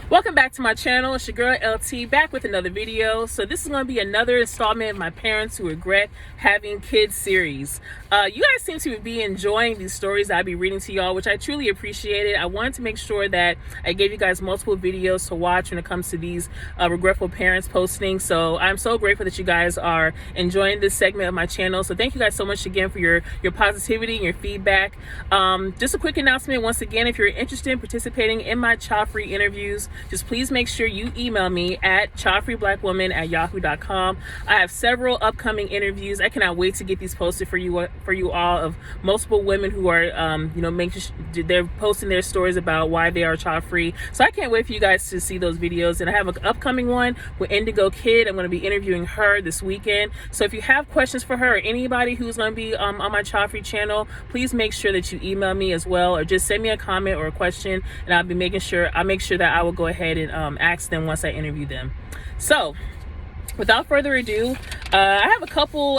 Welcome back to my channel. It's your girl LT back with another video. So this is going to be another installment of my Parents Who Regret Having Kids series. You guys seem to be enjoying these stories that I'll be reading to y'all, which I truly appreciate it. I wanted to make sure that I gave you guys multiple videos to watch when it comes to these regretful parents posting. So I'm so grateful that you guys are enjoying this segment of my channel. So thank you guys so much again for your positivity and your feedback. Just a quick announcement once again, if you're interested in participating in my child-free interviews, just please make sure you email me at childfreeblackwoman@yahoo.com. I have several upcoming interviews. I cannot wait to get these posted for you all, of multiple women who are they're posting their stories about why they are child free. So I can't wait for you guys to see those videos. And I have an upcoming one with Indigo Kid. I'm going to be interviewing her this weekend. So if you have questions for her or anybody who's going to be on my child free channel, please make sure that you email me as well, or just send me a comment or a question, and I'll make sure that I will go ahead and ask them once I interview them. So without further ado, I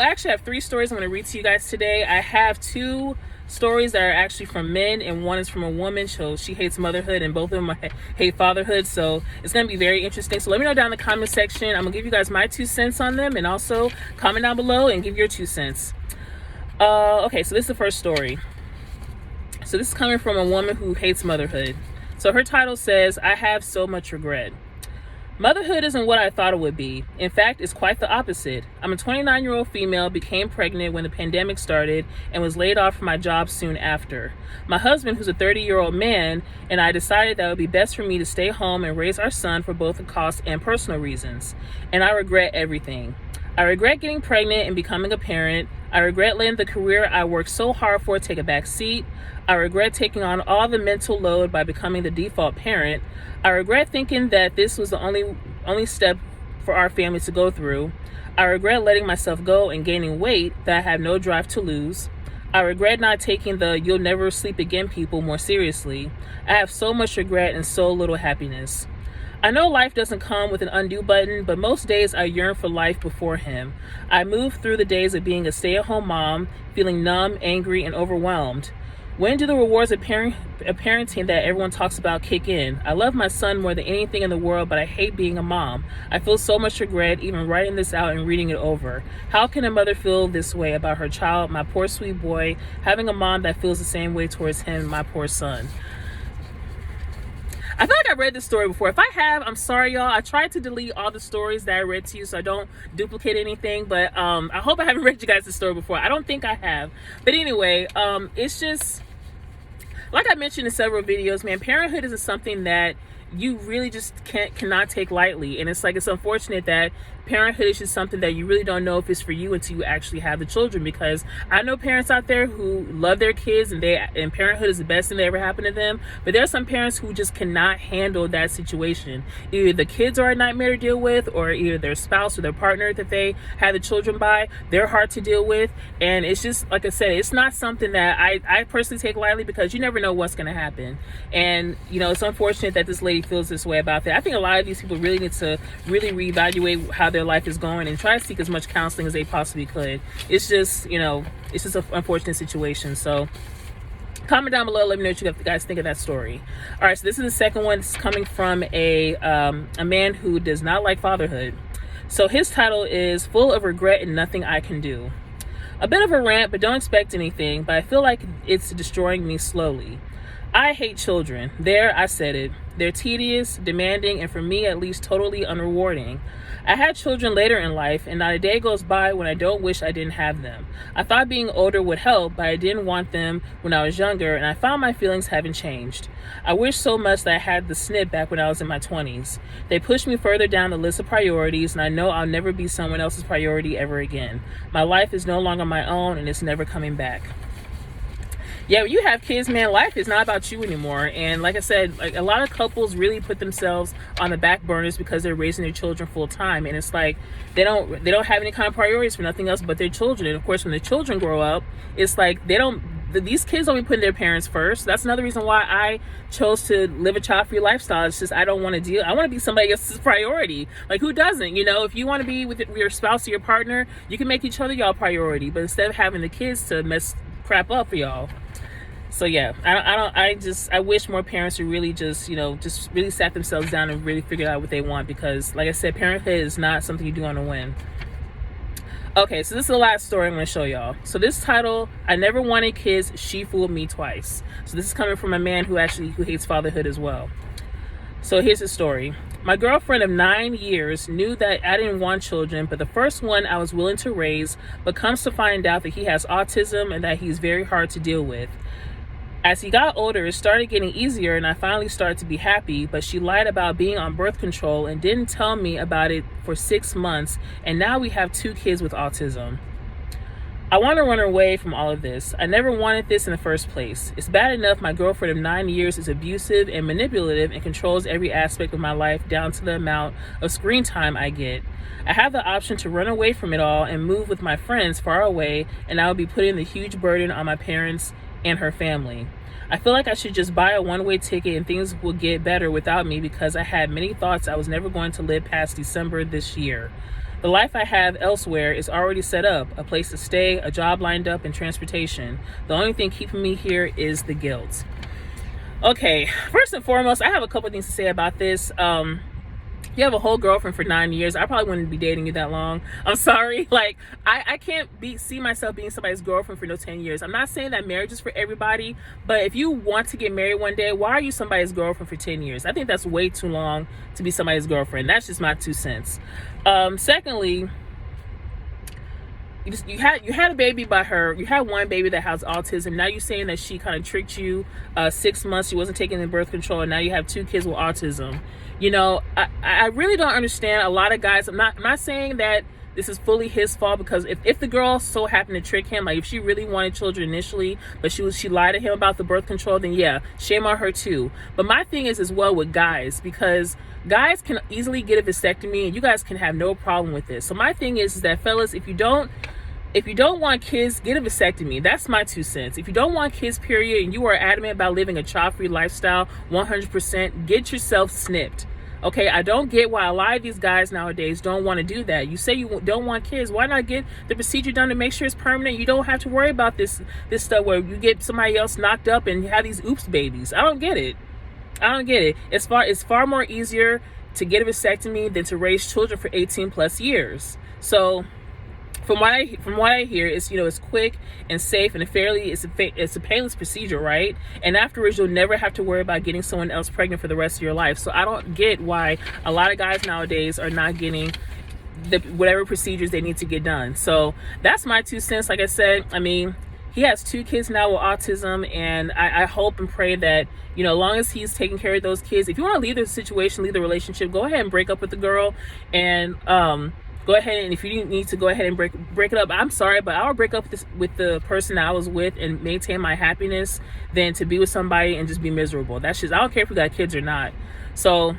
actually have 3 stories I'm going to read to you guys today. I have 2 stories that are actually from men, and one is from a woman. So she hates motherhood, and both of them hate fatherhood. So it's going to be very interesting. So let me know down in the comment section. I'm going to give you guys my 2 cents on them, and also comment down below and give your 2 cents. Okay, so this is the first story. So this is coming from a woman who hates motherhood. So her title says, "I have so much regret. Motherhood isn't what I thought it would be. In fact, it's quite the opposite. I'm a 29-year-old female, became pregnant when the pandemic started, and was laid off from my job soon after. My husband, who's a 30-year-old man, and I decided that it would be best for me to stay home and raise our son for both the cost and personal reasons. And I regret everything. I regret getting pregnant and becoming a parent. I regret letting the career I worked so hard for take a back seat. I regret taking on all the mental load by becoming the default parent. I regret thinking that this was the only step for our family to go through. I regret letting myself go and gaining weight that I have no drive to lose. I regret not taking the "you'll never sleep again" people more seriously. I have so much regret and so little happiness. I know life doesn't come with an undo button, but most days I yearn for life before him. I move through the days of being a stay-at-home mom, feeling numb, angry, and overwhelmed. When do the rewards of parenting that everyone talks about kick in? I love my son more than anything in the world, but I hate being a mom. I feel so much regret even writing this out and reading it over. How can a mother feel this way about her child, my poor sweet boy, having a mom that feels the same way towards him, my poor son? I feel like I read this story before. If I have, I'm sorry, y'all. I tried to delete all the stories that I read to you so I don't duplicate anything, but I hope I haven't read you guys this story before. I don't think I have. But anyway, it's just, like I mentioned in several videos, man, parenthood isn't something that you really just cannot take lightly. And it's unfortunate that parenthood is just something that you really don't know if it's for you until you actually have the children, because I know parents out there who love their kids and parenthood is the best thing that ever happened to them, but there are some parents who just cannot handle that situation. Either the kids are a nightmare to deal with, or either their spouse or their partner that they have the children by, they're hard to deal with. And it's just, like I said, it's not something that I personally take lightly, because you never know what's going to happen. And it's unfortunate that this lady feels this way about that. I think a lot of these people really need to reevaluate how their life is going and try to seek as much counseling as they possibly could. It's just, it's just an unfortunate situation. So comment down below, let me know what you guys think of that story. All right, so this is the second one. It's coming from a man who does not like fatherhood. So his title is "Full of Regret and Nothing I Can Do." A bit of a rant, but don't expect anything, but I feel like it's destroying me slowly. I hate children. There, I said it. They're tedious, demanding, and for me at least totally unrewarding. I had children later in life, and not a day goes by when I don't wish I didn't have them. I thought being older would help, but I didn't want them when I was younger, and I found my feelings haven't changed. I wish so much that I had the snip back when I was in my 20s. They pushed me further down the list of priorities, and I know I'll never be someone else's priority ever again. My life is no longer my own, and it's never coming back. Yeah, when you have kids, man, life is not about you anymore. And like I said, a lot of couples really put themselves on the back burners because they're raising their children full time. And it's like they don't have any kind of priorities for nothing else but their children. And of course, when the children grow up, it's like these kids don't be putting their parents first. That's another reason why I chose to live a child-free lifestyle. It's just I want to be somebody else's priority. Like, who doesn't? If you want to be with your spouse or your partner, you can make each other y'all priority. But instead of having the kids to mess crap up for y'all. So yeah, I wish more parents would really just, just really sat themselves down and really figured out what they want, because like I said, parenthood is not something you do on a whim. Okay, so this is the last story I'm going to show y'all. So this title, I never wanted kids, she fooled me twice. So this is coming from a man who hates fatherhood as well. So here's the story. My girlfriend of 9 years knew that I didn't want children, but the first one I was willing to raise, but comes to find out that he has autism and that he's very hard to deal with. As he got older, it started getting easier and I finally started to be happy, but she lied about being on birth control and didn't tell me about it for 6 months, and now we have 2 kids with autism. I want to run away from all of this. I never wanted this in the first place. It's bad enough my girlfriend of 9 years is abusive and manipulative and controls every aspect of my life down to the amount of screen time I get. I have the option to run away from it all and move with my friends far away, and I will be putting the huge burden on my parents and her family. I feel like I should just buy a one-way ticket and things will get better without me, because I had many thoughts I was never going to live past December this year. The life I have elsewhere is already set up, a place to stay, a job lined up, and transportation. The only thing keeping me here is the guilt. Okay, first and foremost, I have a couple things to say about this. You have a whole girlfriend for 9 years. I probably wouldn't be dating you that long. I'm sorry. Like, I can't see myself being somebody's girlfriend for no 10 years. I'm not saying that marriage is for everybody, but if you want to get married one day, why are you somebody's girlfriend for 10 years? I think that's way too long to be somebody's girlfriend. That's just my 2 cents. Secondly, you had a baby by her. You had one baby that has autism. Now you're saying that she kind of tricked you. 6 months she wasn't taking the birth control, and now you have 2 kids with autism. I really don't understand a lot of guys. I'm not saying that this is fully his fault, because if the girl so happened to trick him, like if she really wanted children initially, but she lied to him about the birth control, then yeah, shame on her too. But my thing is as well with guys, because guys can easily get a vasectomy and you guys can have no problem with this. So my thing is that, fellas, if you don't want kids, get a vasectomy. That's my 2 cents. If you don't want kids, period, and you are adamant about living a child-free lifestyle 100%, get yourself snipped. Okay, I don't get why a lot of these guys nowadays don't want to do that. You say you don't want kids. Why not get the procedure done to make sure it's permanent? You don't have to worry about this stuff where you get somebody else knocked up and have these oops babies. I don't get it. It's far more easier to get a vasectomy than to raise children for 18 plus years. So from what I hear, it's quick and safe and it's a painless procedure, right? And afterwards, you'll never have to worry about getting someone else pregnant for the rest of your life. So I don't get why a lot of guys nowadays are not getting whatever procedures they need to get done. So that's my 2 cents. Like I said, he has 2 kids now with autism, and I hope and pray that, as long as he's taking care of those kids, if you want to leave the situation, leave the relationship, go ahead and break up with the girl, and go ahead, and if you need to go ahead and break it up, I'm sorry, but I would break up with the person I was with and maintain my happiness than to be with somebody and just be miserable. That's just, I don't care if we got kids or not. So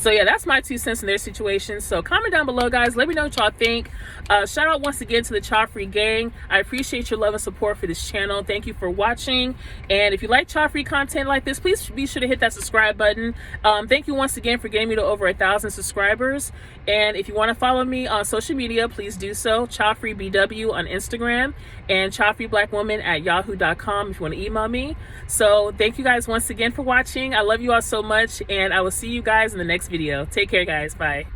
yeah, that's my 2 cents in their situation. So comment down below, guys. Let me know what y'all think. Shout out once again to the Child Free Gang. I appreciate your love and support for this channel. Thank you for watching. And if you like child free content like this, please be sure to hit that subscribe button. Thank you once again for getting me to over 1,000 subscribers. And if you want to follow me on social media, please do so. Child Free BW on Instagram and childfreeblackwoman@yahoo.com if you want to email me. So thank you guys once again for watching. I love you all so much, and I will see you guys in the next video. Take care, guys. Bye.